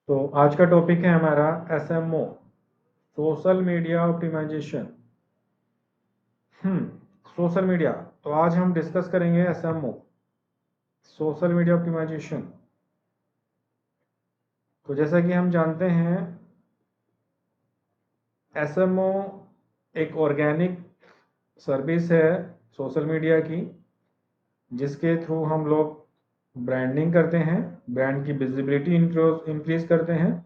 तो आज का टॉपिक है हमारा SMO, social media optimisation. Social media. तो आज हम डिस्कस करेंगे एसएमओ, सोशल मीडिया ऑप्टिमाइजेशन। तो जैसा कि हम जानते हैं, एसएमओ एक ऑर्गेनिक सर्विस है सोशल मीडिया की, जिसके थ्रू हम लोग ब्रांडिंग करते हैं, ब्रांड की विजिबिलिटी इंक्रीज करते हैं।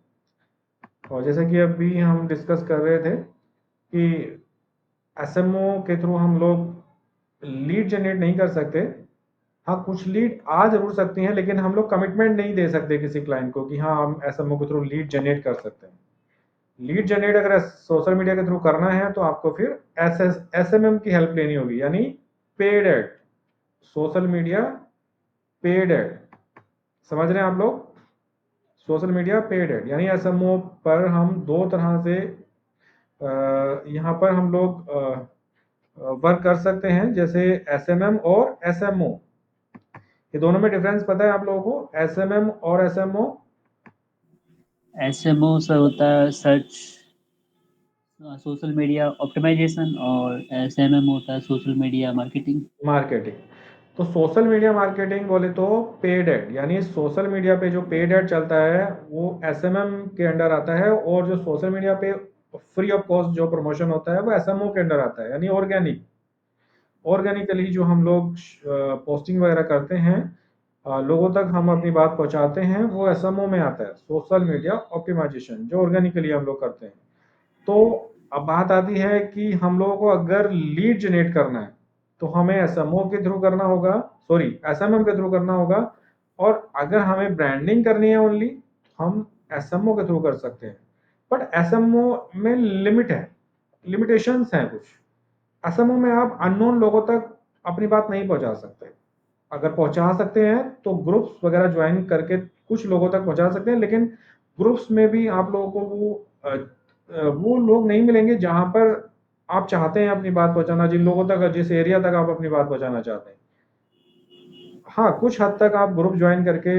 और जैसा कि अभी हम डिस्कस कर रहे थे कि एसएमओ के थ्रू हम लोग लीड जनरेट नहीं कर सकते। हाँ, कुछ लीड आ जरूर सकती हैं, लेकिन हम लोग कमिटमेंट नहीं दे सकते किसी क्लाइंट को कि हाँ हम एसएमओ के थ्रू लीड जनरेट कर सकते हैं। लीड जनरेट अगर सोशल मीडिया के थ्रू करना है तो आपको फिर एसएमएम की हेल्प लेनी होगी, यानी paid ad, social media paid ad. समझ रहे हैं आप लोग? सोशल मीडिया पेड एड यानी एसएमओ पर हम दो तरह से यहाँ पर हम लोग वर्क कर सकते हैं, जैसे एसएमएम और एसएमओ। ये दोनों में डिफरेंस पता है आप लोगों को, एसएमएम और एसएमओ? एसएमओ से होता है सर्च सोशल मीडिया ऑप्टिमाइजेशन, और एसएमएम होता है सोशल मीडिया मार्केटिंग। मार्केटिंग। तो सोशल मीडिया मार्केटिंग बोले तो पेड एड, यानी सोशल मीडिया पे जो पेड एड चलता है वो एसएमएम के अंडर आता है, और जो सोशल मीडिया पे फ्री ऑफ कॉस्ट जो प्रमोशन होता है वो एसएमओ के अंडर आता है, यानी ऑर्गेनिक। ऑर्गेनिकली जो हम लोग पोस्टिंग वगैरह करते हैं, लोगों तक हम अपनी बात पहुंचाते हैं, वो एसएमओ में आता है, सोशल मीडिया ऑप्टिमाइजेशन, जो ऑर्गेनिकली हम लोग करते हैं। तो अब बात आती है कि हम लोगों को अगर लीड जनरेट करना है तो हमें एसएमओ के थ्रू करना होगा, सॉरी एसएमएम के थ्रू करना होगा। और अगर हमें ब्रांडिंग करनी है ओनली, हम एसएमओ के थ्रू कर सकते हैं। बट एसएमओ में लिमिट है, लिमिटेशंस हैं कुछ। एसएमओ में आप अननोन लोगों तक अपनी बात नहीं पहुंचा सकते। अगर पहुंचा सकते हैं तो ग्रुप्स वगैरह ज्वाइन करके कुछ लोगों तक पहुंचा सकते हैं, लेकिन ग्रुप्स में भी आप लोगों को वो लोग नहीं मिलेंगे जहां पर आप चाहते हैं अपनी बात पहुंचाना, जिन लोगों तक, जिस एरिया तक आप अपनी बात पहुंचाना चाहते हैं। हाँ, कुछ हद तक आप ग्रुप ज्वाइन करके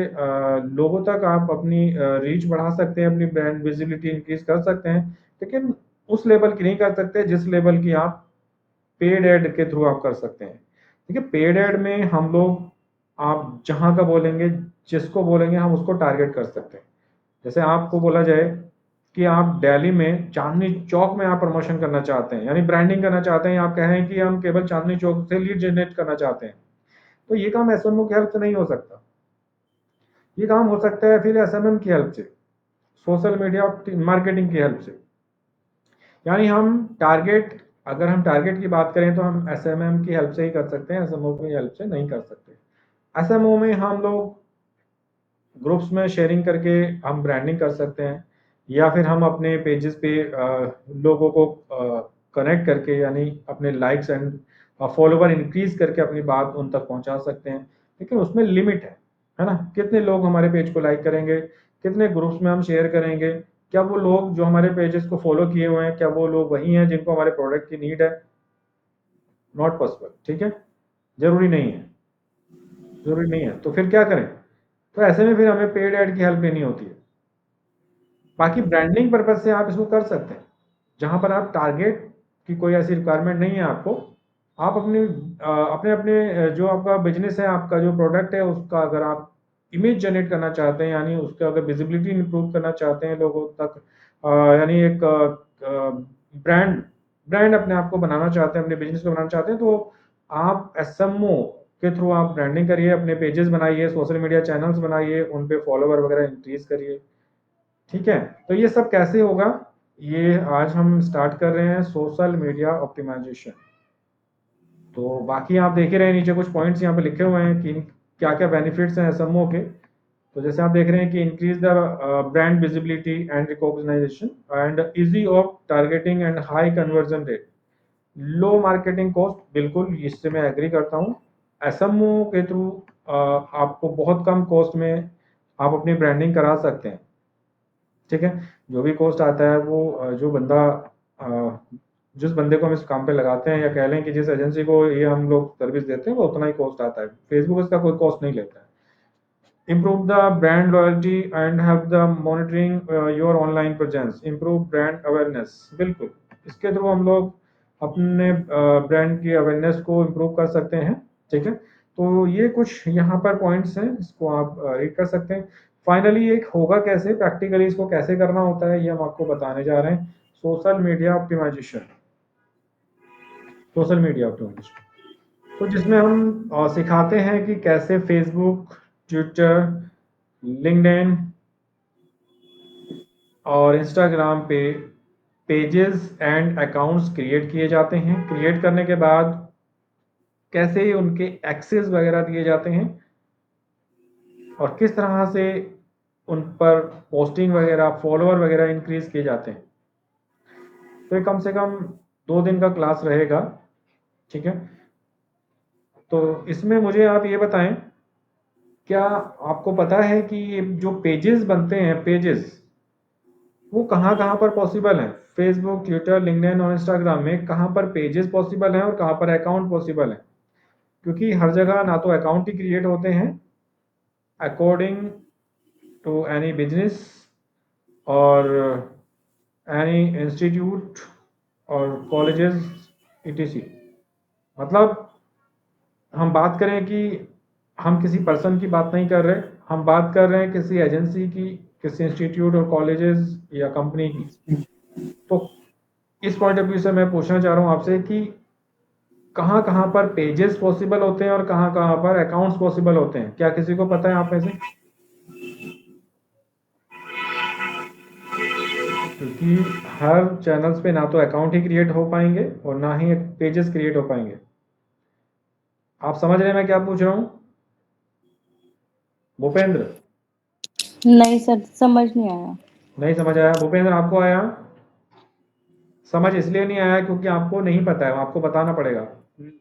लोगों तक आप अपनी रीच बढ़ा सकते हैं, अपनी ब्रांड विजिबिलिटी इंक्रीज कर सकते हैं, लेकिन उस लेवल की नहीं कर सकते जिस लेवल की आप पेड एड के थ्रू आप कर सकते हैं। ठीक है, पेड एड में हम लोग, आप जहां का बोलेंगे, जिसको बोलेंगे हम उसको टारगेट कर सकते हैं। जैसे आपको बोला जाए कि आप दिल्ली में चांदनी चौक में आप प्रमोशन करना चाहते हैं, यानी ब्रांडिंग करना चाहते हैं, आप कह रहे हैं कि हम केवल चांदनी चौक से लीड जनरेट करना चाहते हैं, तो ये काम एसएमओ की हेल्प से नहीं हो सकता। ये काम हो सकता है फिर एसएमएम की हेल्प से, सोशल मीडिया मार्केटिंग की हेल्प से। यानी हम टारगेट, अगर हम टारगेट की बात करें तो हम एसएमएम की हेल्प से ही कर सकते हैं, एसएमओ की हेल्प से नहीं कर सकते। एसएमओ में हम लोग ग्रुप्स में शेयरिंग करके हम ब्रांडिंग कर सकते हैं, या फिर हम अपने पेजेस पे लोगों को कनेक्ट करके, यानी अपने लाइक्स एंड फॉलोवर इंक्रीज करके अपनी बात उन तक पहुंचा सकते हैं। लेकिन उसमें लिमिट है ना? कितने लोग हमारे पेज को लाइक करेंगे, कितने ग्रुप्स में हम शेयर करेंगे, क्या वो लोग जो हमारे पेजेस को फॉलो किए हुए हैं, क्या वो लोग वही हैं जिनको हमारे प्रोडक्ट की नीड है? Not possible. ठीक है, जरूरी नहीं है, जरूरी नहीं है, तो फिर क्या करें? तो ऐसे में फिर हमें पेड ऐड की हेल्प लेनी होती है। बाकी ब्रांडिंग पर्पज से आप इसको कर सकते हैं, जहां पर आप टारगेट की कोई ऐसी रिक्वायरमेंट नहीं है आपको। आप अपनी अपने अपने जो आपका बिजनेस है, आपका जो प्रोडक्ट है, उसका अगर आप इमेज जनरेट करना चाहते हैं, यानी उसका अगर विजिबिलिटी इंप्रूव करना चाहते हैं लोगों तक, यानी एक ब्रांड ब्रांड अपने आप को बनाना चाहते हैं, अपने बिजनेस को बनाना चाहते हैं, तो आप एसएमओ के थ्रू आप ब्रांडिंग करिए, अपने पेजेस बनाइए, सोशल मीडिया चैनल्स बनाइए, उन पे फॉलोवर वगैरह इंक्रीज करिए। ठीक है, तो ये सब कैसे होगा, ये आज हम स्टार्ट कर रहे हैं, सोशल मीडिया ऑप्टिमाइजेशन। तो बाकी आप देख ही रहे हैं, नीचे कुछ पॉइंट्स यहाँ पे लिखे हुए हैं कि क्या क्या बेनिफिट्स हैं एसएमओ के। तो जैसे आप देख रहे हैं कि increase the brand visibility and recognisation and easy of targeting and high conversion rate, low marketing cost, बिल्कुल इससे मैं एग्री करता हूँ। एसएमओ के थ्रू आपको बहुत कम कॉस्ट में आप अपनी ब्रांडिंग करा सकते हैं। ठीक है, जो भी कॉस्ट आता है वो जो बंदा जिस बंदे को हम इस काम पे लगाते हैं, या कह लें कि जिस एजेंसी को ये हम लोग सर्विस देते हैं, वो उतना ही कॉस्ट आता है। फेसबुक इसका कोई कॉस्ट नहीं लेता है। improve the brand loyalty and help the monitoring your online presence, improve brand awareness। बिल्कुल, इसके थ्रू हम लोग अपने ब्रांड की अवेयरनेस को इम्प्रूव कर सकते हैं। ठीक है, तो ये कुछ यहाँ पर पॉइंट्स हैं, इसको आप रीड कर सकते हैं। फाइनली एक होगा कैसे, प्रैक्टिकली इसको कैसे करना होता है, ये हम आपको बताने जा रहे हैं। Social media optimisation, social media optimisation, तो जिसमें हम सिखाते हैं कि कैसे फेसबुक, ट्विटर, लिंक्डइन और इंस्टाग्राम पे पेजेस एंड अकाउंट्स क्रिएट किए जाते हैं। क्रिएट करने के बाद कैसे उनके एक्सेस वगैरह दिए जाते हैं और किस तरह से उन पर पोस्टिंग वगैरह, फॉलोअर वगैरह इंक्रीज किए जाते हैं। तो ये कम से कम 2 दिन का क्लास रहेगा। ठीक है, तो इसमें मुझे आप ये बताएं, क्या आपको पता है कि ये जो पेजेस बनते हैं, पेजेस वो कहाँ कहाँ पर पॉसिबल हैं? फेसबुक, ट्विटर, लिंक्डइन और इंस्टाग्राम में कहाँ पर पेजेस पॉसिबल हैं और कहाँ पर अकाउंट पॉसिबल हैं? क्योंकि हर जगह ना तो अकाउंट ही क्रिएट होते हैं अकॉर्डिंग टू एनी बिजनेस और एनी इंस्टीट्यूट और कॉलेजेस etc। मतलब हम बात करें कि हम किसी पर्सन की बात नहीं कर रहे, हम बात कर रहे हैं किसी एजेंसी की, किसी इंस्टीट्यूट और कॉलेजेस या कंपनी की। तो इस पॉइंट ऑफ व्यू से मैं पूछना चाह रहा हूँ आपसे कि कहाँ कहाँ पर पेजेस पॉसिबल होते हैं और कहाँ कहाँ पर अकाउंट्स पॉसिबल होते हैं? क्या किसी को पता है आप में से? क्योंकि हर चैनल्स पे ना तो अकाउंट ही क्रिएट हो पाएंगे और ना ही पेजेस क्रिएट हो पाएंगे। आप समझ रहे हैं मैं क्या पूछ रहा हूँ? भूपेंद्र, नहीं सर, समझ नहीं आया। नहीं समझ आया? भूपेंद्र, आपको आया? समझ इसलिए नहीं आया क्योंकि आपको नहीं पता है, आपको बताना पड़ेगा।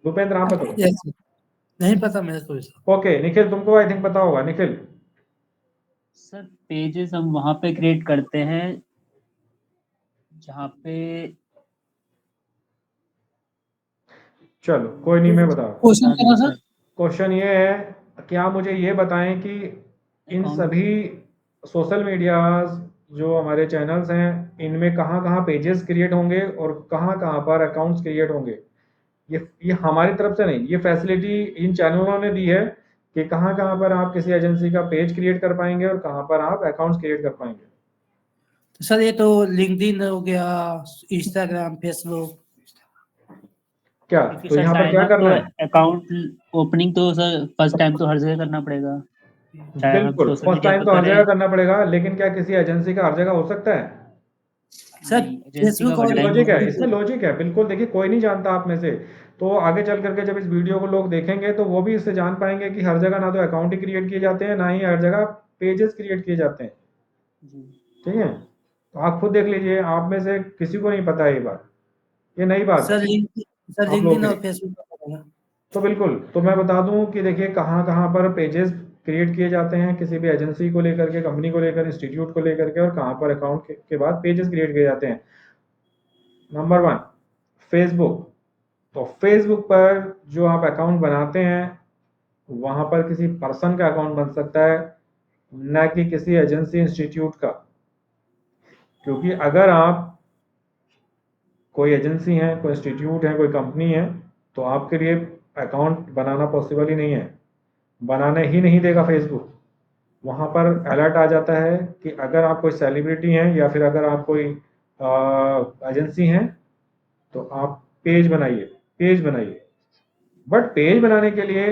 भूपेंद्र, आप बताओ। यस, नहीं पता मेरे को इसका। ओके, निखिल, तुमको आई थिंक पता होगा। निखिल, सर पेजेस हम वहाँ पे क्रिएट करते हैं जहाँ पे चलो कोई नहीं, मैं बता रहा हूँ। क्वेश्चन बता क्या था दीजिए सर? सर। क्वेश्चन ये है, क्या मुझे ये बताएं कि इन अकाउंट। सभी सोशल मीडियाज जो हमारे चैनल्स हैं, इनमें कहाँ कहाँ पेजेस क्रिएट होंगे और कहाँ कहाँ पर अकाउंट्स क्रिएट होंगे? ये हमारी तरफ से नहीं, ये फैसिलिटी इन चैनलों ने दी है कि कहाँ कहाँ पर आप किसी एजेंसी का पेज क्रिएट कर पाएंगे और कहाँ पर आप अकाउंट्स क्रिएट कर पाएंगे। तो सर ये तो लिंक्डइन हो गया, इंस्टाग्राम, फेसबुक। क्या क्योंकि तो सर यहाँ पर साइन क्या अप तो करना है? अकाउंट ओपनिंग तो सर फर्स्ट टाइम तो हर जगह करना पड़ेगा, चाहे हम बिल्कुल, सोशल फर्स्ट मीडिया टाइम पे तो हर जगह करें। करना पड़ेगा, लेकिन क्या किसी एजेंसी का हर जगह हो सकता है? सर नहीं, एजेंसी का फेसबुक वन और इसमें टाइम लॉजिक होगा। है, इसमें लॉजिक है, बिल्कुल। देखिए, कोई नहीं जानता आप में से, तो आगे चल करके जब इस वीडियो को लोग देखेंगे तो वो भी इससे जान पाएंगे कि हर जगह ना तो अकाउंट ही क्रिएट किए जाते हैं, ना ही हर जगह पेजेस क्रिएट किए जाते हैं। जी। ठीक है, तो आप खुद देख लीजिए, आप में से किसी को नहीं पता है ये बात, ये नई बात सर है आप लोगों लिंक्डइन के और लिए। फेसबुक का पता है। तो बिल्कुल, तो मैं बता दूं कि देखिए कहाँ कहाँ पर पेजेस क्रिएट किए जाते हैं किसी भी एजेंसी को लेकर के, कंपनी को लेकर, इंस्टीट्यूट को लेकर के, और कहाँ पर अकाउंट के बाद पेजेस क्रिएट किए जाते हैं। Number 1, Facebook. तो फेसबुक पर जो आप अकाउंट बनाते हैं, वहां पर किसी पर्सन का अकाउंट बन सकता है, ना कि किसी एजेंसी, इंस्टीट्यूट का। क्योंकि अगर आप कोई एजेंसी है, कोई इंस्टीट्यूट है, कोई कंपनी है, तो आपके लिए अकाउंट बनाना पॉसिबल ही नहीं है, बनाने ही नहीं देगा फेसबुक। वहाँ पर अलर्ट आ जाता है कि अगर आप कोई सेलिब्रिटी हैं या फिर अगर आप कोई एजेंसी हैं, तो आप पेज बनाइए, पेज बनाइए। बट पेज बनाने के लिए,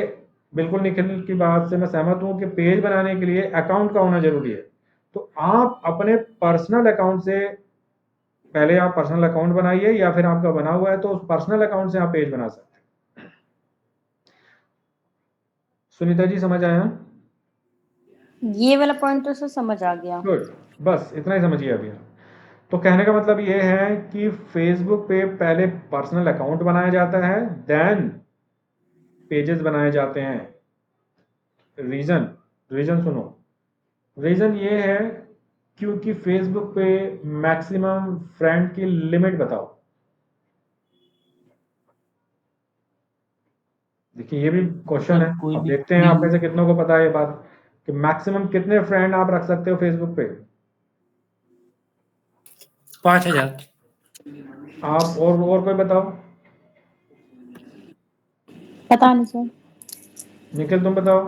बिल्कुल निखिल की बात से मैं सहमत हूँ कि पेज बनाने के लिए अकाउंट का होना जरूरी है। तो आप अपने पर्सनल अकाउंट से, पहले आप पर्सनल अकाउंट बनाइए, या फिर आपका बना हुआ है तो उस पर्सनल अकाउंट से आप पेज बना सकते हैं। सुनीता जी, समझ आया? ये वाला पॉइंट तो सर समझ आ गया। गुड, बस इतना ही समझिए अभी। तो कहने का मतलब ये है कि फेसबुक पे पहले पर्सनल अकाउंट बनाया जाता है, देन पेजेस बनाए जाते हैं। रीजन, रीजन सुनो, रीजन ये है क्योंकि फेसबुक पे मैक्सिमम फ्रेंड की लिमिट बताओ। देखिए, ये भी क्वेश्चन सर है, कोई अब भी देखते हैं आप में से कितनों को पता है ये बात। कि मैक्सिमम कितने फ्रेंड आप रख सकते हो फेसबुक पे? 5000। आप और कोई बताओ। पता नहीं सर। निखिल तुम बताओ।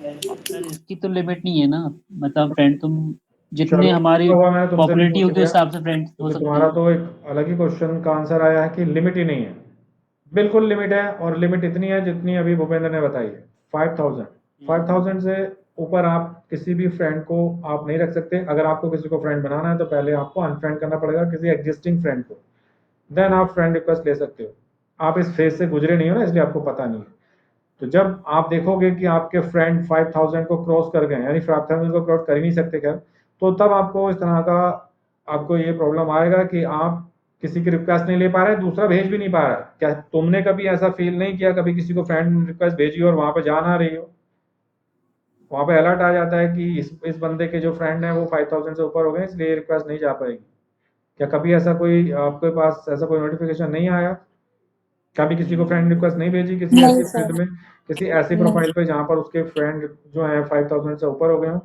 सर इसकी तो लिमिट नहीं है ना, मतलब फ्रेंड तुम जितने चलो हमारी हुआ, मैंने तुमसे भी पॉपुलैरिटी पूछ होगी उस लिया, हिसाब से फ्रेंड्स हो क्योंकि सकते तुम्हारा हैं। तो एक अलग ही क्वेश्चन का आंसर आया है कि लिमिट ही नहीं है। बिल्कुल लिमिट है, और लिमिट इतनी है जितनी अभी भूपेंद्र ने बताई है, 5000। 5000 से ऊपर आप किसी भी फ्रेंड को आप नहीं रख सकते। अगर आपको किसी को फ्रेंड बनाना है तो पहले आपको अनफ्रेंड करना पड़ेगा किसी एग्जिस्टिंग फ्रेंड को, देन आप फ्रेंड रिक्वेस्ट ले सकते हो। आप इस फेज से गुजरे नहीं हो ना, इसलिए आपको पता नहीं है। तो जब आप देखोगे कि आपके फ्रेंड 5000 को क्रॉस कर गए, यानी 5000 को क्रॉस कर ही नहीं सकते खैर, तो तब आपको इस तरह का आपको ये प्रॉब्लम आएगा कि आप किसी की रिक्वेस्ट नहीं ले पा रहे, दूसरा भेज भी नहीं पा रहा। क्या तुमने कभी ऐसा फील नहीं किया, कभी किसी को फ्रेंड रिक्वेस्ट भेजी और वहां पे जा ना रही हो, वहां पे अलर्ट आ जाता है कि इस बंदे के जो फ्रेंड है वो 5000 से ऊपर हो गए, इसलिए रिक्वेस्ट नहीं जा पाएगी? क्या कभी ऐसा कोई आपके पास ऐसा कोई नोटिफिकेशन नहीं आया? कभी किसी को फ्रेंड रिक्वेस्ट नहीं भेजी किसी नहीं ऐसी फील्ड सर। में, किसी ऐसी नहीं। प्रोफाइल पे जहां पर उसके फ्रेंड जो है 5000 से ऊपर हो गए हो?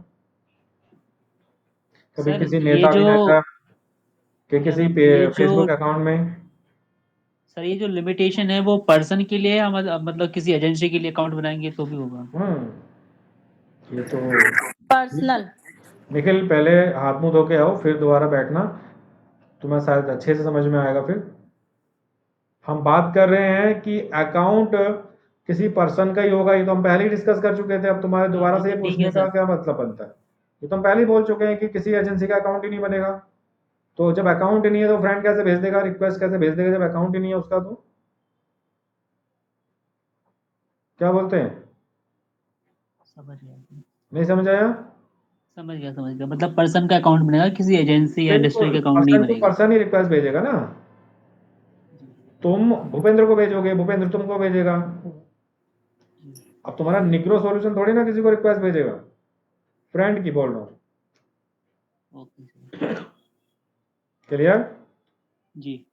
कभी सर किसी ये नेता जो अभिनेता के किसी ये जो फेसबुक अकाउंट में? सर ये जो लिमिटेशन है वो पर्सन के लिए या मतलब किसी एजेंसी के लिए अकाउंट बनाएंगे तो भी होगा? ये तो पर्सनल। निखिल पहले हाथ मुंह धो के आओ, फिर दोबारा बैठना, तुम्हें शायद अच्छे से समझ में आएगा। फिर हम बात कर रहे हैं कि अकाउंट किसी पर्सन का ही होगा, ये तो हम पहले ही डिस्कस कर चुके थे। अब तुम्हारे हाँ दोबारा वो से तो ये ठीक पूछने है का सर। क्या मतलब बनता है? ये तो हम पहले ही बोल चुके हैं कि किसी एजेंसी का अकाउंट ही नहीं बनेगा। तो जब अकाउंट ही नहीं है तो फ्रेंड कैसे भेज देगा, रिक्वेस्ट कैसे भेज देगा जब अकाउंट ही नहीं है उसका? तो क्या बोलते हैं? समझ गया नहीं समझ आया? समझ गया, मतलब पर्सन का अकाउंट बनेगा, किसी एजेंसी या बिल्कुल, डिस्ट्रिक्ट का अकाउंट नहीं पर्सन टू बनेगा। पर्सन ही रिक्वेस्ट भेजेगा ना। जी तुम भूपेंद्र को भेजोगे, भूपेंद्र तुमको भेजेगा। जी। अब तुम्हारा निग्रो सॉल्यूशन थोड़ी ना किसी को रिक्वेस्ट भेजेगा, फ्रेंड की बोल रहा हूँ। Okay sir. क्लियर? जी।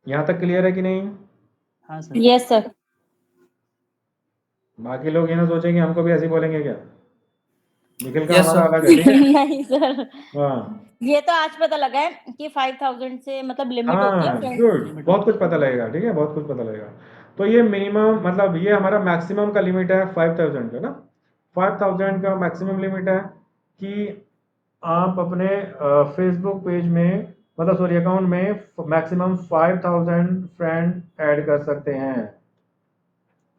यहाँ तक क्लियर है कि नहीं? हाँ सर। Yes sir. बाकी लोग ये ना सोचेंगे हमको भी ऐसे ही बोलेंगे क्या। निखिल का यस हमारा सर। अलग है, ठीक है। नहीं सर। हाँ ये तो आज पता लगा है कि 5000 से मतलब लिमिट होती है हाँ, फ्रेंड। गुड, लिमिट बहुत होती कुछ है। पता लगेगा, ठीक है, बहुत कुछ पता लगेगा। तो ये मिनिमम मतलब ये हमारा मैक्सिमम का लिमिट है 5000 का ना। 5000 का मैक्सिमम लिमिट है कि आप अपने फेसबुक पेज में, मतलब सॉरी अकाउंट में मैक्सिमम 5000 फ्रेंड ऐड कर सकते हैं।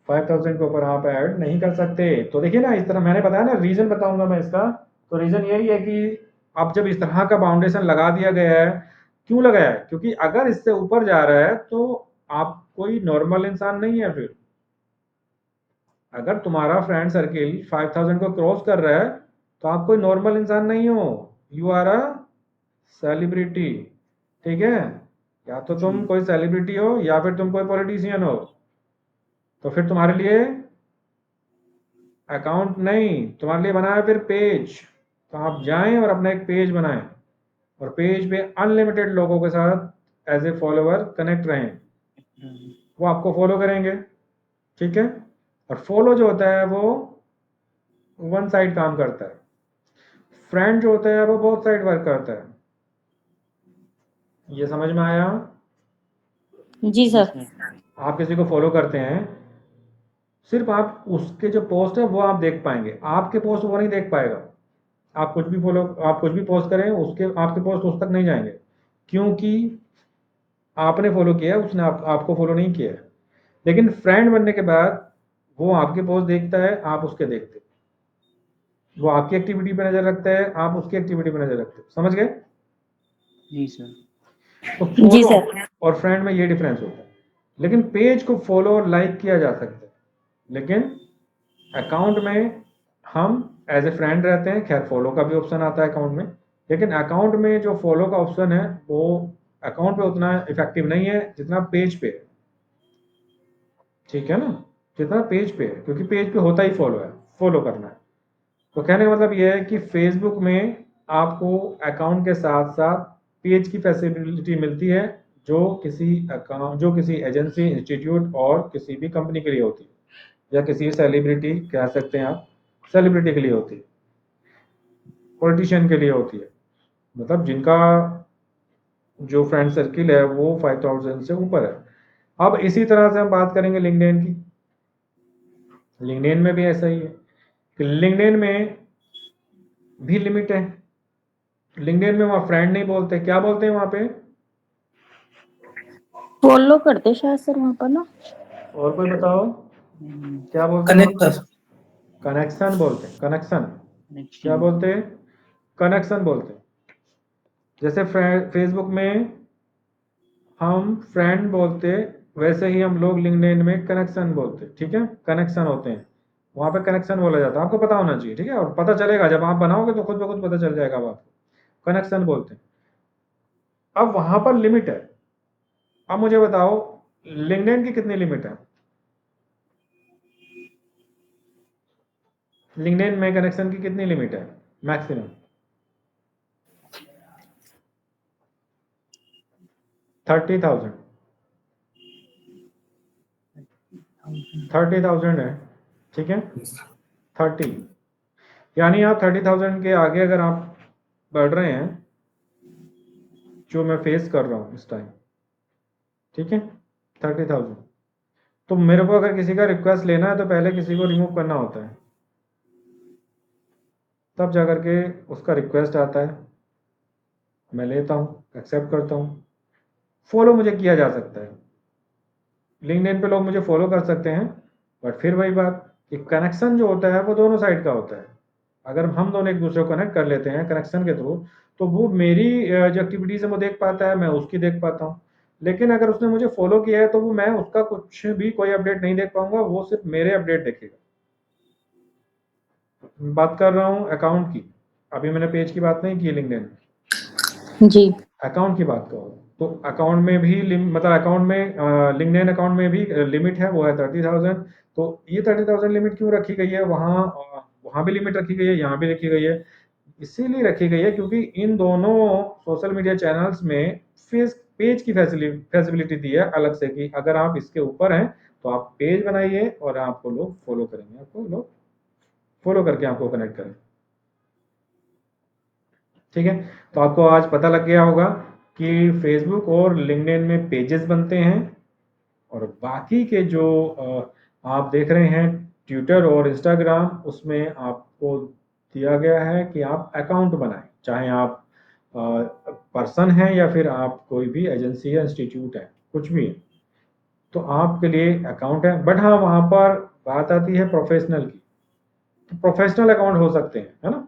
5000 के ऊपर आप ऐड नहीं कर सकते। तो देखिए ना, इस तरह मैंने बताया ना, रीजन बताऊंगा मैं इसका। तो रीजन यही है कि अब जब इस तरह का बाउंडेशन लगा दिया गया है, क्यों लगाया है? क्योंकि अगर इससे ऊपर जा रहा है तो आप कोई नॉर्मल इंसान नहीं है। फिर अगर तुम्हारा फ्रेंड सर्किल 5000 को क्रॉस कर रहा है तो आप कोई नॉर्मल इंसान नहीं हो, यू आर अ सेलिब्रिटी, ठीक है? या तो जी तुम कोई सेलिब्रिटी हो या फिर तुम कोई पॉलिटिशियन हो। तो फिर तुम्हारे लिए अकाउंट नहीं, तुम्हारे लिए बना है फिर पेज। तो आप जाएं और अपना एक पेज बनाएं, और पेज पे अनलिमिटेड लोगों के साथ एज ए फॉलोअर कनेक्ट रहें। वो आपको फॉलो करेंगे, ठीक है? और फॉलो जो होता है वो वन साइड काम करता है, फ्रेंड जो होता है वो बोथ साइड वर्क करता है। ये समझ में आया? जी जी सर। सर। आप किसी को फॉलो करते हैं, सिर्फ आप उसके जो पोस्ट है वो आप देख पाएंगे, आपके पोस्ट वो नहीं देख पाएगा। आप कुछ भी पोस्ट करें, उसके आपके पोस्ट उस तक नहीं जाएंगे, क्योंकि आपने फॉलो किया है, उसने आपको फॉलो नहीं किया है। लेकिन फ्रेंड बनने के बाद वो आपके पोस्ट देखता है, आप उसके देखते हैं। वो आपकी एक्टिविटी पे नजर रखता है, आप उसकी एक्टिविटी पे नजर रखते हो। समझ गए? जी सर। तो जी फॉलो सर। और फ्रेंड में ये डिफरेंस होता है। लेकिन पेज को फॉलो और लाइक किया जा सकता है, लेकिन अकाउंट में हम एज ए फ्रेंड रहते हैं। खैर फॉलो का भी ऑप्शन आता है अकाउंट में, लेकिन अकाउंट में जो फॉलो का ऑप्शन है वो अकाउंट पे उतना इफेक्टिव नहीं है जितना पेज पे है, ठीक है ना? जितना पेज पे है, क्योंकि पेज पे होता ही फॉलो है, फॉलो करना है। तो कहने का मतलब ये है कि फेसबुक में आपको अकाउंट के साथ साथ पेज की फैसिलिटी मिलती है, जो किसी एजेंसी, इंस्टीट्यूट और किसी भी कंपनी के लिए होती है। या किसी सेलिब्रिटी कह सकते हैं आप, सेलिब्रिटी के लिए होती है, पॉलिटिशियन के लिए होती है, मतलब जिनका जो फ्रेंड सर्किल है वो 5000 से ऊपर है। अब इसी तरह से हम बात करेंगे लिंक्डइन की। लिंक्डइन में भी ऐसा ही है कि लिंक्डइन में भी लिमिट है। लिंक्डइन में वहाँ फ्रेंड नहीं बोलते, क्या बोलते हैं वहाँ पे? फॉलो करते शायद सर वहाँ पर ना। और कोई बताओ क्या बोलते हैं? कनेक्टर। कनेक्शन बोलते हैं, कनेक्शन। क्या कनेक्शन। बोलते हैं? कनेक्शन बोलते हैं। जैसे फेसबुक में हम फ्रेंड बोलते, वैसे ही हम लोग लिंक्डइन में कनेक्शन बोलते, ठीक है? कनेक्शन होते हैं, वहाँ पे कनेक्शन बोला जाता है, आपको पता होना चाहिए, ठीक है? और पता चलेगा जब आप बनाओगे तो खुद ब खुद पता चल जाएगा अब आपको, कनेक्शन बोलते हैं। अब वहाँ पर लिमिट है। अब मुझे बताओ लिंक्डइन की कितनी लिमिट है? लिंक्डइन में कनेक्शन की कितनी लिमिट है मैक्सिमम? 30,000। 30,000 है, ठीक है? 30, यानी आप 30,000 के आगे अगर आप बढ़ रहे हैं, जो मैं फेस कर रहा हूँ इस टाइम, ठीक है? 30,000, तो मेरे को अगर किसी का रिक्वेस्ट लेना है तो पहले किसी को रिमूव करना होता है, तब जाकर के उसका रिक्वेस्ट आता है, मैं लेता हूँ, एक्सेप्ट करता हूँ। फॉलो मुझे किया जा सकता है, लिंक्डइन पे लोग मुझे फॉलो कर सकते हैं, बट फिर वही बात कि कनेक्शन जो होता है वो दोनों साइड का होता है। अगर हम दोनों एक दूसरे को कनेक्ट कर लेते हैं कनेक्शन के थ्रू, तो वो मेरी जो एक्टिविटीज़ है वो देख पाता है, मैं उसकी देख पाता हूँ। लेकिन अगर उसने मुझे फॉलो किया है तो वो मैं उसका कुछ भी कोई अपडेट नहीं देख पाऊंगा, वो सिर्फ मेरे अपडेट देखेगा। बात कर रहा हूँ अकाउंट की, अभी मैंने पेज की बात नहीं की लिंक्डइन, जी अकाउंट की बात करो तो अकाउंट में भी मतलब अकाउंट में लिंक्डइन अकाउंट में भी लिमिट है, वो है 30,000। तो ये 30,000 लिमिट क्यों रखी गई है? वहाँ भी लिमिट रखी गई है, यहाँ भी रखी गई है। इसीलिए रखी गई है क्योंकि इन दोनों सोशल मीडिया चैनल्स में पेज की फैसिलिटी दी है अलग से कि अगर आप इसके ऊपर हैं तो आप पेज बनाइए और आपको लोग फॉलो करेंगे, आपको लोग फॉलो करके आपको कनेक्ट करें, ठीक है? तो आपको आज पता लग गया होगा कि फेसबुक और लिंक्डइन में पेजेस बनते हैं, और बाकी के जो आप देख रहे हैं ट्विटर और इंस्टाग्राम, उसमें आपको दिया गया है कि आप अकाउंट बनाएं, चाहे आप पर्सन हैं या फिर आप कोई भी एजेंसी या इंस्टीट्यूट है, कुछ भी है, तो आपके लिए अकाउंट है। बट हाँ, वहाँ पर बात आती है प्रोफेशनल की, तो प्रोफेशनल अकाउंट हो सकते हैं, है ना?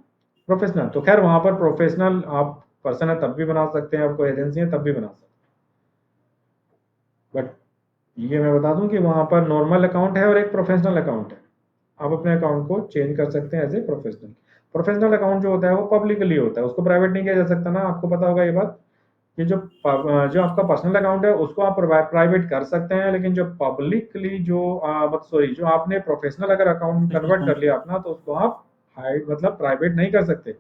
प्रोफेशनल तो खैर वहाँ पर प्रोफेशनल आप पर्सन है तब भी बना सकते हैं, आपको एजेंसी है तब भी बना सकते हैं। बट ये मैं बता दूं कि वहाँ पर नॉर्मल अकाउंट है और एक प्रोफेशनल अकाउंट है। आप अपने अकाउंट को चेंज कर सकते हैं as a professional. Professional account जो होता है वो पब्लिकली होता है, उसको प्राइवेट नहीं किया जा सकता ना, आपको पता होगा ये बात कि जो आपका पर्सनल अकाउंट है उसको आप प्राइवेट कर सकते हैं, लेकिन जो पब्लिकली जो आपने प्रोफेशनल अगर अकाउंट में कन्वर्ट कर लिया अपना, तो उसको आप हाइड मतलब प्राइवेट नहीं कर सकते।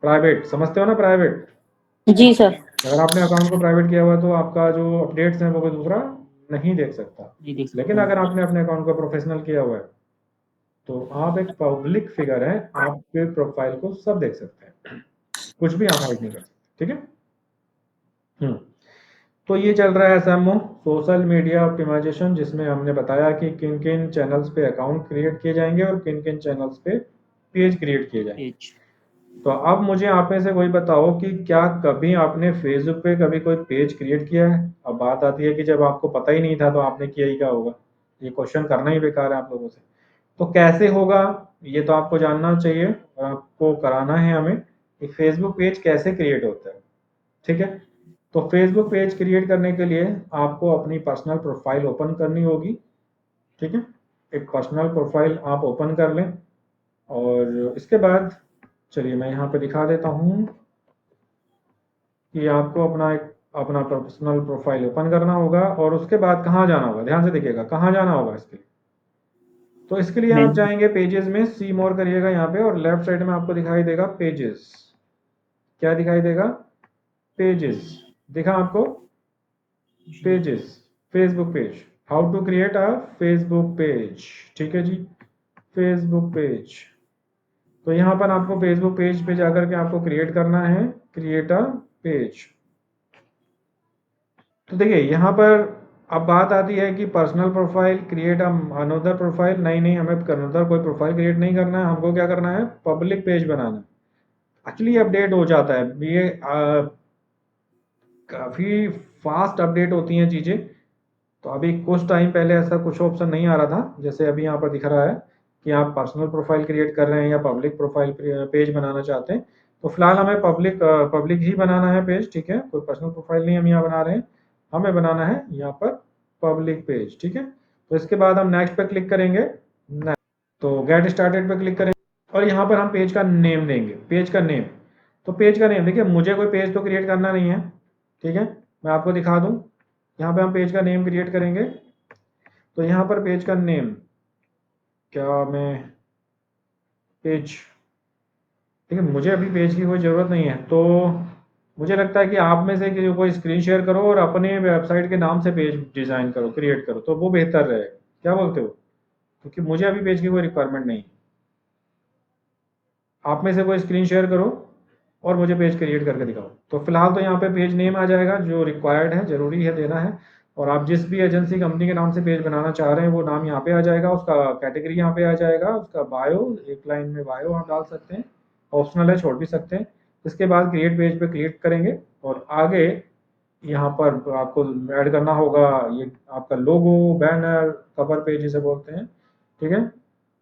प्राइवेट समझते हो ना? प्राइवेट, जी सर। अगर आपने अकाउंट को प्राइवेट किया हुआ है तो आपका जो अपडेट्स हैं वो कोई दूसरा नहीं देख सकता। नहीं देख लेकिन सकता। अगर आपने अपने अकाउंट को प्रोफेशनल किया हुआ है तो आप एक पब्लिक फिगर हैं, आपके प्रोफाइल को सब देख सकते हैं, कुछ भी आप हाइड नहीं कर सकते, ठीक है? तो ये चल रहा है SMO, सोशल मीडिया ऑप्टिमाइजेशन, जिसमें हमने बताया कि किन किन चैनल्स पे अकाउंट क्रिएट किए जाएंगे और किन किन चैनल्स पे पेज क्रिएट किए जाएंगे। पेज। तो अब मुझे आप में से कोई बताओ कि क्या कभी आपने फेसबुक पे कभी कोई पेज क्रिएट किया है? अब बात आती है कि जब आपको पता ही नहीं था तो आपने किया ही क्या होगा। ये क्वेश्चन करना ही बेकार है आप लोगों से। तो कैसे होगा ये तो आपको जानना चाहिए और आपको कराना है हमें कि फेसबुक पेज कैसे क्रिएट होता है, ठीक है? तो फेसबुक पेज क्रिएट करने के लिए आपको अपनी पर्सनल प्रोफाइल ओपन करनी होगी, ठीक है? एक पर्सनल प्रोफाइल आप ओपन कर लें, और इसके बाद चलिए मैं यहाँ पे दिखा देता हूँ कि आपको अपना पर्सनल प्रोफाइल ओपन करना होगा, और उसके बाद कहाँ जाना होगा, ध्यान से देखिएगा कहाँ जाना होगा इसके लिए। तो इसके लिए आप जाएंगे पेजेस में, सी मोर करिएगा यहाँ पे, और लेफ्ट साइड में आपको दिखाई देगा पेजेस। क्या दिखाई देगा? पेजेस। दिखा आपको? Pages, Facebook page, how to create a Facebook page, ठीक है जी, फेसबुक पेज। तो यहाँ पर आपको फेसबुक पेज पे जाकर के आपको क्रिएट करना है, क्रिएट अ पेज। तो देखिए यहाँ पर अब बात आती है कि personal profile, create another profile. नहीं, हमें अनदर कोई प्रोफाइल क्रिएट नहीं करना है, हमको क्या करना है, पब्लिक पेज बनाना है। एक्चुअली अपडेट हो जाता है ये, काफ़ी फास्ट अपडेट होती हैं चीज़ें। तो अभी कुछ टाइम पहले ऐसा कुछ ऑप्शन नहीं आ रहा था, जैसे अभी यहाँ पर दिख रहा है कि आप पर्सनल प्रोफाइल क्रिएट कर रहे हैं या पब्लिक प्रोफाइल पेज बनाना चाहते हैं। तो फिलहाल हमें पब्लिक ही बनाना है पेज, ठीक है, कोई पर्सनल प्रोफाइल नहीं हम यहाँ बना रहे हैं, हमें बनाना है यहाँ पर पब्लिक पेज, ठीक है। तो इसके बाद हम नेक्स्ट पे क्लिक करेंगे, नेक्स्ट, तो गेट स्टार्टेड पे क्लिक करेंगे और यहाँ पर हम पेज का नेम देंगे, पेज का नेम। तो पेज का नेम देखिए, मुझे कोई पेज तो क्रिएट करना नहीं है, ठीक है, मैं आपको दिखा दूँ। यहाँ पे हम पेज का नेम क्रिएट करेंगे। तो यहाँ पर पेज का नेम, क्या मैं पेज, ठीक है, मुझे अभी पेज की कोई ज़रूरत नहीं है। तो मुझे लगता है कि आप में से कि कोई स्क्रीन शेयर करो और अपने वेबसाइट के नाम से पेज डिज़ाइन करो, क्रिएट करो, तो वो बेहतर रहेगा। क्या बोलते हो? क्योंकि मुझे अभी पेज की कोई रिक्वायरमेंट नहीं है। आप में से कोई स्क्रीन शेयर करो और मुझे पेज क्रिएट करके दिखाओ। तो फिलहाल तो यहाँ पे पेज नेम आ जाएगा, जो रिक्वायर्ड है, ज़रूरी है देना है। और आप जिस भी एजेंसी कंपनी के नाम से पेज बनाना चाह रहे हैं वो नाम यहाँ पे आ जाएगा, उसका कैटेगरी यहाँ पे आ जाएगा, उसका बायो, एक लाइन में बायो आप डाल सकते हैं, ऑप्शनल है, छोड़ भी सकते हैं। इसके बाद क्रिएट पेज पे क्लिक करेंगे और आगे यहाँ पर आपको ऐड करना होगा ये आपका लोगो, बैनर, कवर पेज जिसे बोलते हैं, ठीक है,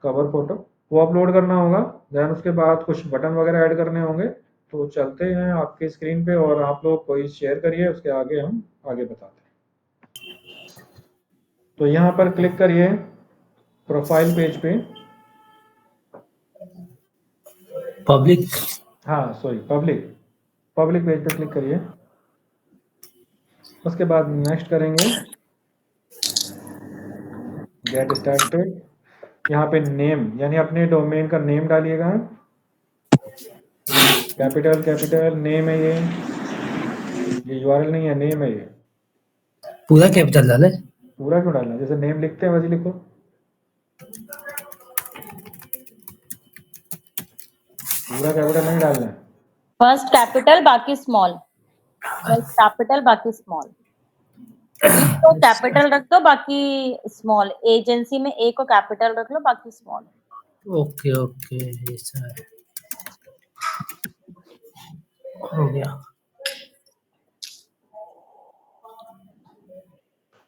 कवर फोटो, वो अपलोड करना होगा। देन उसके बाद कुछ बटन वगैरह ऐड करने होंगे। तो चलते हैं आपके स्क्रीन पे और आप लोग कोई शेयर करिए, उसके आगे हम आगे बताते हैं। तो यहाँ पर क्लिक करिए प्रोफाइल पेज पे, पब्लिक, हाँ सॉरी, पब्लिक पेज पे क्लिक करिए। उसके बाद नेक्स्ट करेंगे, गेट स्टार्टेड। यहाँ पे नेम यानी अपने डोमेन का नेम डालिएगा, कैपिटल नेम है ये यूआरएल नहीं है, नेम है ये। पूरा कैपिटल डाले। पूरा क्यों डालना है? जैसे नेम लिखते हैं वैसे लिखो, पूरा कैपिटल नहीं डालना है। फर्स्ट कैपिटल बाकी स्मॉल, फर्स्ट कैपिटल बाकी स्मॉल, तो कैपिटल रख दो बाकी स्मॉल। एजेंसी में ए को कैपिटल रख लो बाकी स्मॉल। ओके ओके, ऐसा है, हो गया।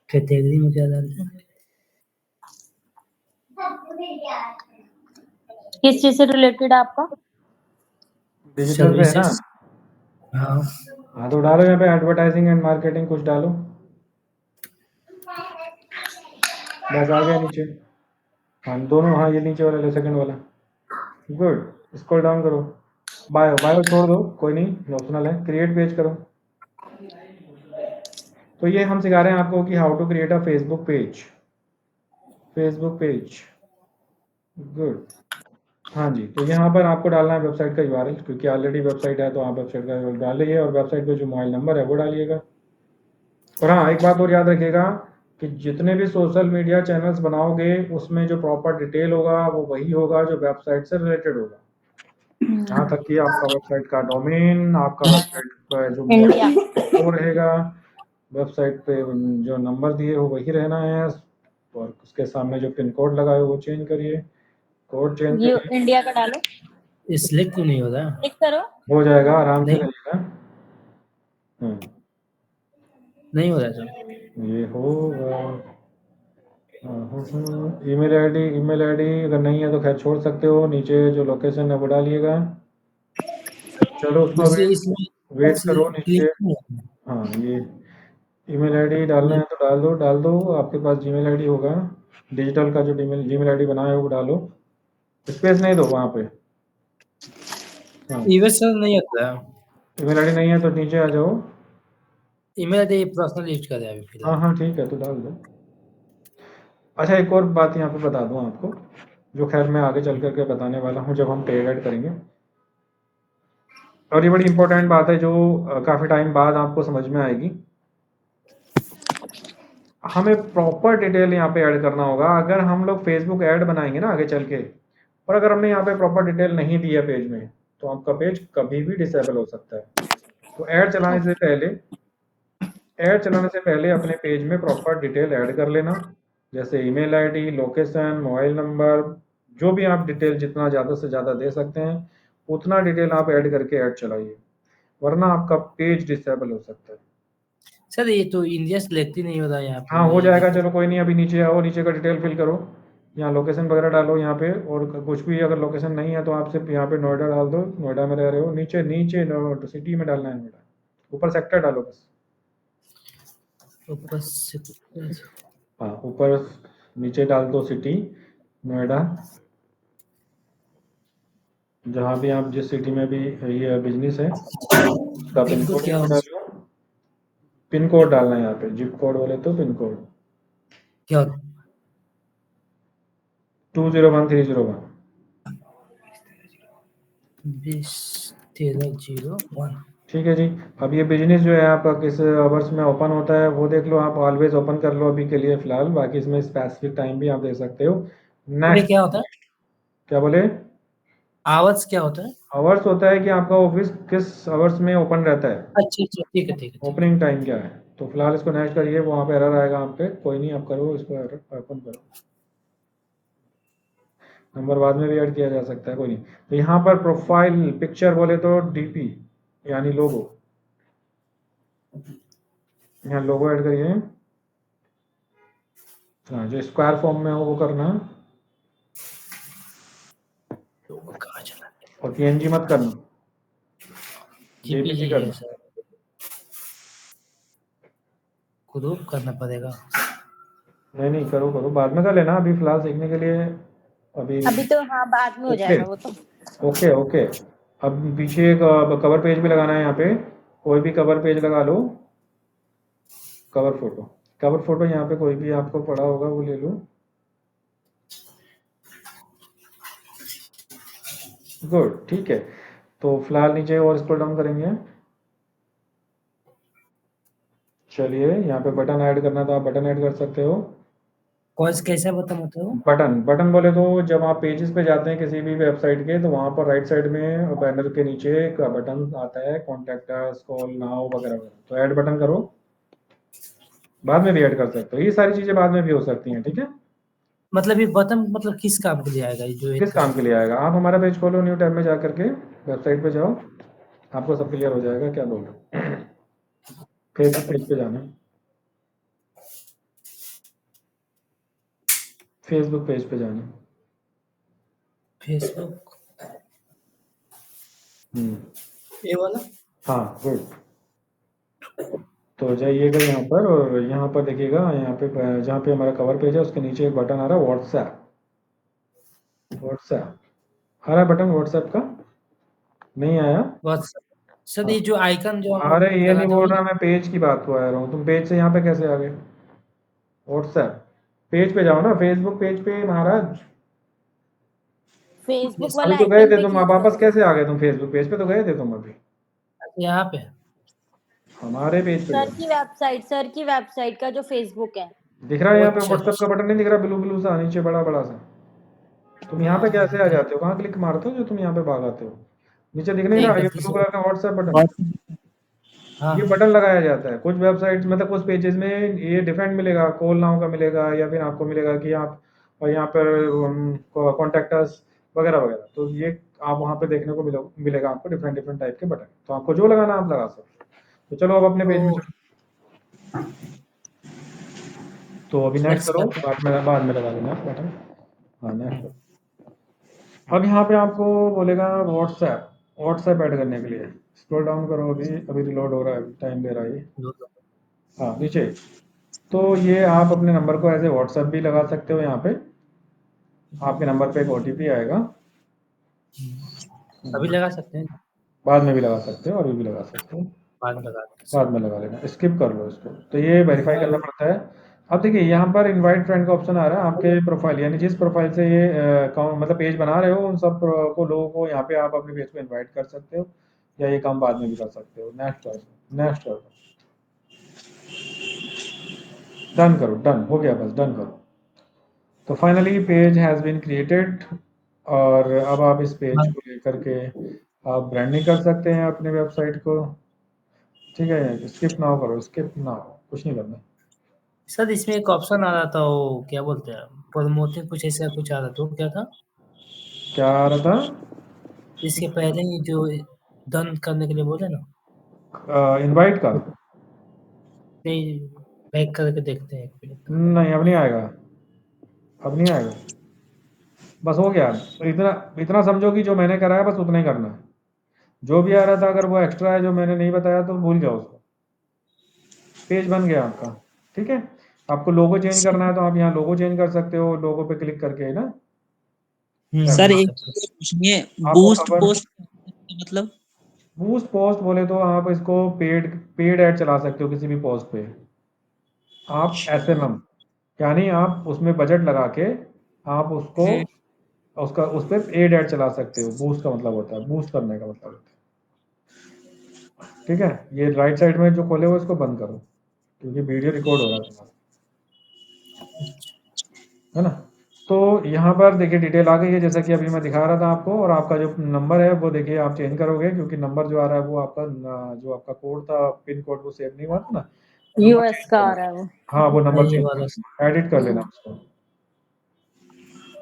कैटेगरी में क्या डालते हैं? किस चीज से रिलेटेड है आपका? डिजिटल पे है ना? सर्विसेज। हाँ, हाँ तो डालो यहाँ पे एडवर्टाइजिंग एंड मार्केटिंग कुछ डालो, बस आ गया नीचे। हाँ दोनों, हाँ ये नीचे वाला, सेकंड वाला, गुड। स्क्रॉल डाउन करो, बायो छोड़ दो, कोई नहीं, ऑप्शनल है, क्रिएट पेज करो। तो ये हम सिखा रहे हैं आपको कि how to create a Facebook page, good. हाँ जी, तो यहाँ पर आपको डालना है वेबसाइट का यूआरएल, क्योंकि ऑलरेडी वेबसाइट है तो आप वेबसाइट का यूआरएल डालिए और वेबसाइट पे जो मोबाइल नंबर है वो डालिएगा। और हाँ एक बात और याद रखिएगा कि जितने भी सोशल मीडिया चैनल्स बनाओगे उसमें जो प्रॉपर डिटेल होगा वो वही होगा जो वेबसाइट से रिलेटेड होगा। यहाँ तक कि आपका वेबसाइट का डोमेन, आपका वेबसाइट का जो इंडिया वो रहेगा, वेबसाइट पे जो नंबर दिए हो वही रहना है, और उसके सामने जो पिन कोड लगा है वो चेंज करिए, कोड चेंज ये करिए, इंडिया का डालो, ये सिलेक्ट क्यों नहीं हो रहा? क्लिक करो। हो जाएगा, आराम से नहीं, करिएगा। नहीं हो रहा सर। ये होगा। ईमेल आईडी अगर नहीं है तो खैर छोड़ सकते हो, नीचे जो लोकेशन है वो डालिएगा। चलो उसको इसलिए वेट इसमें वेट करो नीचे। क्लिक नहीं होता। हाँ ये ईमेल आईडी डालना है तो डाल दो, आपके पास जीमेल आईडी होगा, डिजिटल का जो जीमेल आईडी बनाया है वो डालो, स्पेस नहीं दो वहाँ पे। हाँ ईमेल सर नहीं आता है। ईमेल आईडी नहीं है तो नीचे आ जाओ। ईमेल आईडी पर्सनल यूज कर रहे हैं अभी हाँ फिलहाल। हाँ ठीक है, तो डाल दो। अच्छा एक और बात यहाँ पे बता दूँ आपको, जो खैर मैं आगे चल करके बताने वाला हूँ जब हम पेड ऐड करेंगे, और ये बड़ी इंपॉर्टेंट बात है जो काफ़ी टाइम बाद आपको समझ में आएगी। हमें प्रॉपर डिटेल यहाँ पे ऐड करना होगा। अगर हम लोग फेसबुक ऐड बनाएंगे ना आगे चल के, और अगर हमने यहाँ पे प्रॉपर डिटेल नहीं दिया पेज में, तो आपका पेज कभी भी डिसेबल हो सकता है। तो ऐड चलाने से पहले अपने पेज में प्रॉपर डिटेल ऐड कर लेना, जैसे email ID, location, mobile number, जो भी आप डिटेल जितना ज़्यादा से ज़्यादा दे सकते हैं उतना डिटेल आप ऐड करके ऐड चलाइए, वरना आपका पेज डिसेबल हो सकता है। सर ये तो इंडिया सेलेक्ट ही नहीं हो रहा यहाँ पे। हाँ हो ये जाएगा, दिक्कत। चलो कोई नहीं, अभी नीचे आओ, नीचे का डिटेल फिल करो, यहाँ लोकेशन वगैरह डालो यहाँ पे, और कुछ भी अगर लोकेशन नहीं है तो आप सिर्फ यहाँ पे नोएडा डाल दो, नोएडा में रह रहे हो, नीचे नीचे सिटी में डालना है नोएडा, ऊपर सेक्टर डालो बस। ऊपर से हाँ ऊपर नीचे डाल दो सिटी नोएडा, जहाँ भी आप जिस सिटी में भी ये बिजनेस है उसका पिन इनको कोड क्या यहाँ पे हो डालो, पिन कोड डालना है यहाँ पे, जिप कोड बोले तो पिन कोड क्या 201301। 201301। ठीक है जी। अब ये बिजनेस जो है आपका किस आवर्स में ओपन होता है वो देख लो, आप ऑलवेज ओपन कर लो अभी के लिए फिलहाल, बाकी इसमें स्पेसिफिक टाइम भी आप दे सकते हो। ये नेक्स्ट, क्या होता है? क्या बोले? आवर्स क्या होता है? आवर्स होता है कि आपका ऑफिस किस आवर्स में ओपन रहता है, अच्छा अच्छा, ठीक है ठीक है ठीक है। ओपनिंग टाइम क्या है। तो फिलहाल इसको नेक्स्ट करिए, वहाँ पे एरर आएगा आप पे, कोई नहीं, आप करो इसको, ओपन करो, नंबर बाद में भी ऐड किया जा सकता है, कोई नहीं। तो यहाँ पर प्रोफाइल पिक्चर बोले तो डीपी यानी लोगो, यहाँ लोगो ऐड करिए। हाँ जो स्क्वायर फॉर्म में हो वो करना, लोगो कहाँ चला गया? और पीएनजी मत करना, जीपीजी जेपीजी है करना। सर, ग्रुप करना पड़ेगा। नहीं नहीं करो करो, बाद में कर लेना, अभी फिलहाल सीखने के लिए अभी। अभी तो हाँ बाद में हो ओके जाएगा वो तो। Okay okay. अब पीछे एक कवर पेज भी लगाना है, यहाँ पे कोई भी कवर पेज लगा लो, कवर फोटो यहाँ पे कोई भी आपको पड़ा होगा वो ले लो। गुड, ठीक है। तो फिलहाल नीचे और स्क्रॉल डाउन करेंगे, चलिए यहाँ पे बटन ऐड करना तो आप बटन ऐड कर सकते हो। कौन से कैसा बता मतलब? बटन बटन बोले तो जब आप पेजेस पे जाते हैं किसी भी वेबसाइट के, तो वहाँ पर राइट साइड में बैनर के नीचे एक बटन आता है, कॉन्टैक्ट अस, कॉल नाउ वगैरह वगैरह, तो ऐड बटन करो, बाद में भी ऐड कर सकते हो, ये सारी चीज़ें बाद में भी हो सकती हैं, ठीक है। मतलब ये बटन मतलब किस काम के लिए आएगा ये जो किस काम के लिए आएगा, आप हमारा पेज खोलो, न्यू टैब में जा करके वेबसाइट पे जाओ, आपको सब क्लियर हो जाएगा, क्या बोल रहे हो। फेसबुक पेज पे जाना, फेसबुक पेज पे जाना। फेसबुक ये वाला? हाँ गुड। तो जाइएगा यहाँ पर, और यहाँ पर देखिएगा, यहाँ पे जहाँ पे हमारा कवर पेज है उसके नीचे एक बटन आ रहा है व्हाट्सएप, व्हाट्सएप आ रहा है बटन व्हाट्सएप का, नहीं आया? व्हाट्सएप सर, हाँ। ये जो आइकन जो हम अरे ये नहीं लगाते हैं बोल वही? रहा, मैं पेज की बात को आ रहा हूँ, तुम पेज से यहाँ पे कैसे आ गए? व्हाट्सएप पेज पे जाओ ना, फेसबुक पेज पे महाराज, फेसबुक अभी वाला तो गए आइकन थे पे तुम, क्लिक वापस करो। कैसे आ गए तुम? फेसबुक पेज पे तो गए थे तुम अभी, यहाँ पे हमारे पेज पे सर जाओ। की वेबसाइट, सर की वेबसाइट का जो फेसबुक है। दिख रहा है यहाँ पे अच्छा व्हाट्सएप का अच्छा। बटन, नहीं दिख रहा ब्लू ब्लू सा नीचे बड़ा बड़ा सा? तुम यहाँ पे कैसे आ जाते हो, कहाँ क्लिक मारते हो जो तुम यहाँ पे भाग आते हो? नीचे दिख नहीं एक रहा बार ये फिर ब्लू से। कलर का व्हाट्सएप बटन? हाँ ये बटन लगाया जाता है कुछ वेबसाइट्स, मतलब कुछ पेजेस में ये डिफरेंट मिलेगा, कॉल नाउ का मिलेगा, या फिर आपको मिलेगा कि आप और यहाँ पर कॉन्टैक्ट अस वगैरह वगैरह, तो ये आप वहाँ पे देखने को मिलेगा आपको डिफरेंट डिफरेंट टाइप के बटन, तो आपको जो लगाना आप लगा सकते हो। तो चलो अब अपने पेज में तो चलो, तो अभी नेक्स्ट नेक्स्ट करो, करते हैं। बाद में लगा देना बटन। हाँ नेक्स्ट करो। अब यहाँ पे आपको बोलेगा व्हाट्सएप, व्हाट्सएप ऐड करने के लिए स्क्रॉल डाउन करो, अभी अभी रिलोड हो रहा है, टाइम ले रहा है ये। हाँ नीचे, तो ये आप अपने नंबर को एज ए व्हाट्सएप भी लगा सकते हो, यहाँ पे आपके नंबर पे एक ओटीपी आएगा, अभी लगा सकते हैं? बाद में भी लगा सकते हो, अभी भी लगा सकते हो, बाद में लगा बाद में लगा लेना, स्किप कर लो इसको, तो ये वेरीफाई करना पड़ता है। अब देखिए यहाँ पर इनवाइट फ्रेंड का ऑप्शन आ रहा है, आपके प्रोफाइल यानी जिस प्रोफाइल से ये अकाउंट मतलब पेज बना रहे हो उन सब को लोगों को यहाँ पे आप अपने पेज को इनवाइट कर सकते हो, या ये काम बाद में भी कर सकते हो। नेक्स्ट कर, नेक्स्ट कर, डन करो, डन हो गया, बस डन करो। तो finally page has been created और अब आप इस पेज को लेकर के आप ब्रांडिंग कर सकते हैं अपने वेबसाइट को। ठीक है, स्किप नाउ करो, स्किप नाउ, कुछ नहीं करना। सर इसमें एक ऑप्शन आ रहा था, वो क्या बोलते हैं, प्रमोटिंग कुछ ऐसा कुछ आ रहा था, वो क्या था? क्या आ रहा था? इसके पहले ही जो डन करने के लिए बोले ना, इनवाइट का? नहीं, बैक करके देखते हैं एक मिनट। नहीं, अब नहीं आएगा, अब नहीं आएगा। बस हो गया। तो इतना इतना समझो कि जो मैंने कराया बस उतना ही करना है। जो भी आ रहा था अगर वो एक्स्ट्रा है जो मैंने नहीं बताया तो भूल जाओ उसको। पेज बन गया आपका। ठीक है, आपको लोगो चेंज करना है तो आप यहाँ लोगो चेंज कर सकते हो, लोगो पे क्लिक करके, है ना। सर एक सर चीज पूछनी है, आपको बूस्ट खबर, पोस्ट मतलब? बूस्ट पोस्ट बोले तो आप इसको पेड पेड ऐड चला सकते हो किसी भी पोस्ट पे। आप एसएमएम यानी आप उसमें बजट लगा के आप उसको उसका उस पर पेड ऐड चला सकते हो। बूस्ट का मतलब होता है, बूस्ट करने का मतलब होता है। ठीक है, ये राइट साइड में जो खोले हो इसको बंद करो क्योंकि वीडियो रिकॉर्ड हो रहा है तुम्हारा, है ना। तो यहाँ पर देखिए डिटेल आ गई है जैसा कि अभी मैं दिखा रहा था आपको, और आपका जो नंबर है वो देखिए आप चेंज करोगे क्योंकि नंबर जो आ रहा है वो आपका जो आपका कोड था, पिन कोड, वो सेव नहीं हुआ था ना, नंबर यूएस चेंज का आ करो। रहा है वो। हाँ, वो नंबर ये चेंज वाला कर, एडिट कर लेना उसको।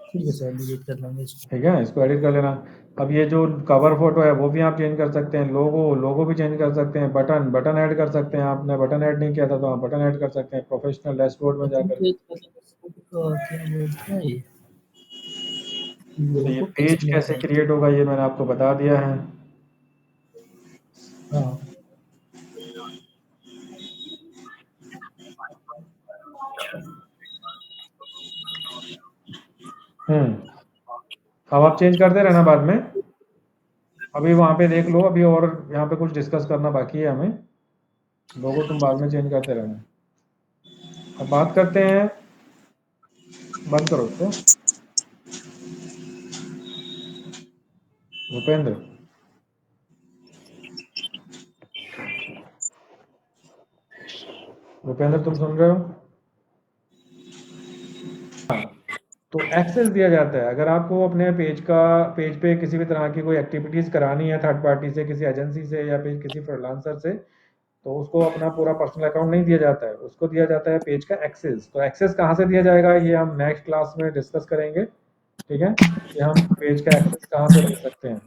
ठीक है सर, डिलीट कर लेंगे इसको। ठीक है, इसको एडिट कर लेना। अब ये जो कवर फोटो है वो भी आप चेंज कर सकते हैं, लोगो भी चेंज कर सकते हैं, बटन ऐड कर सकते हैं। आपने बटन ऐड नहीं किया था तो आप बटन ऐड कर सकते हैं प्रोफेशनल डैशबोर्ड में जाकर के। क्या बोलते हैं ये, तो ये लोगो पेज कैसे कैसे मिलता है? क्रिएट होगा ये मैंने आपको बता दिया है। हाँ अब आप चेंज करते रहना बाद में, अभी वहाँ पे देख लो, अभी और यहाँ पे कुछ डिस्कस करना बाकी है हमें। लोगो तुम बाद में चेंज करते रहना। अब बात करते हैं, बंद करो उसको। भूपेंद्र, भूपेंद्र तुम सुन रहे हो? तो एक्सेस दिया जाता है अगर आपको अपने पेज पे किसी भी तरह की कोई एक्टिविटीज़ करानी है थर्ड पार्टी से, किसी एजेंसी से या फिर किसी फ्रीलांसर से, तो उसको अपना पूरा पर्सनल अकाउंट नहीं दिया जाता है, उसको दिया जाता है पेज का एक्सेस। तो एक्सेस कहाँ से दिया जाएगा ये हम नेक्स्ट क्लास में डिस्कस करेंगे। ठीक है, कि हम पेज का एक्सेस कहाँ से दे सकते हैं।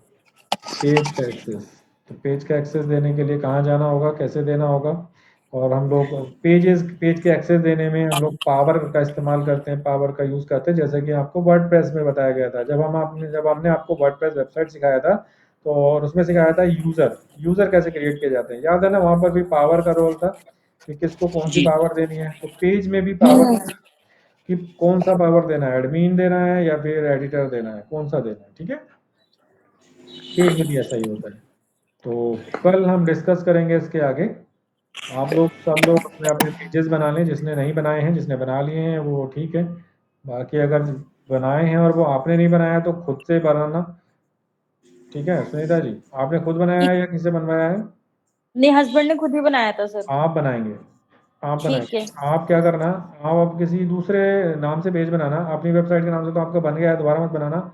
पेज का एक्सेस, तो पेज का एक्सेस देने के लिए कहाँ जाना होगा, कैसे देना होगा। और हम लोग पेज के एक्सेस देने में हम लोग पावर का इस्तेमाल करते हैं, पावर का यूज़ करते हैं, जैसे कि आपको वर्डप्रेस में बताया गया था जब हमने आपको वर्डप्रेस वेबसाइट सिखाया था। तो और उसमें सिखाया था यूज़र कैसे क्रिएट किए जाते हैं, याद है ना। वहाँ पर भी पावर का रोल था कि किसको कौन सी जी पावर देनी है। तो पेज में भी पावर कि कौन सा पावर देना है, एडमिन देना है या फिर एडिटर देना है, कौन सा देना है। ठीक है, पेज में भी ऐसा ही होता है। तो कल हम डिस्कस करेंगे इसके आगे। आप लोग सब लोग अपने अपने पेजेस बना लें, जिसने नहीं बनाए हैं, जिसने बना लिए हैं वो ठीक है। बाकी अगर बनाए हैं और वो आपने नहीं बनाया तो खुद से बनाना। ठीक है सुनीता जी, आपने खुद बनाया है या किसी से बनवाया है? नहीं, हस्बैंड ने खुद ही बनाया था सर। आप बनाएंगे, आप ठीक है। बनाएंगे। आप क्या करना, आप अब किसी दूसरे नाम से पेज बनाना, अपनी वेबसाइट के नाम से तो आपका बन गया है, दोबारा मत बनाना।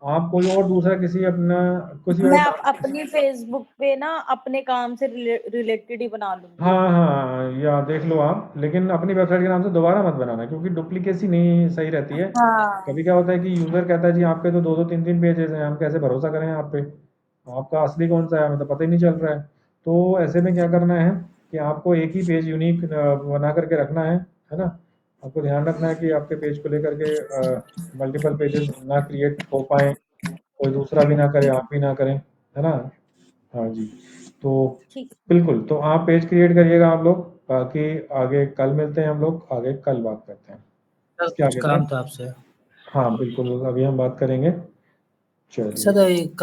आप कोई और दूसरा किसी अपना किसी और मैं नाम अपनी फेसबुक पे ना अपने काम से रिलेटेड ही बना लूंगी। हाँ हाँ, या देख लो आप, लेकिन अपनी वेबसाइट के नाम से दोबारा मत बनाना क्योंकि डुप्लीकेसी नहीं सही रहती है। हाँ। कभी क्या होता है कि यूज़र कहता है जी आपके तो 2-2 3-3 पेजेस हैं, हम कैसे भरोसा करें आप पे, आपका असली कौन सा है हमें तो पता ही नहीं चल रहा है। तो ऐसे में क्या करना है कि आपको एक ही पेज यूनिक बना करके रखना है ना। आपको ध्यान रखना है कि आपके पेज को लेकर के मल्टीपल पेजेस ना क्रिएट हो पाए, कोई दूसरा भी ना करे, आप भी ना करें, है ना। हाँ जी, तो ठीक। बिल्कुल, तो आप पेज क्रिएट करिएगा आप लोग। बाकी आगे कल मिलते हैं हम लोग, आगे कल बात करते हैं सर इसके कुछ आगे का। काम था आपसे। हाँ बिल्कुल, अभी हम बात करेंगे। चलिए। सर एक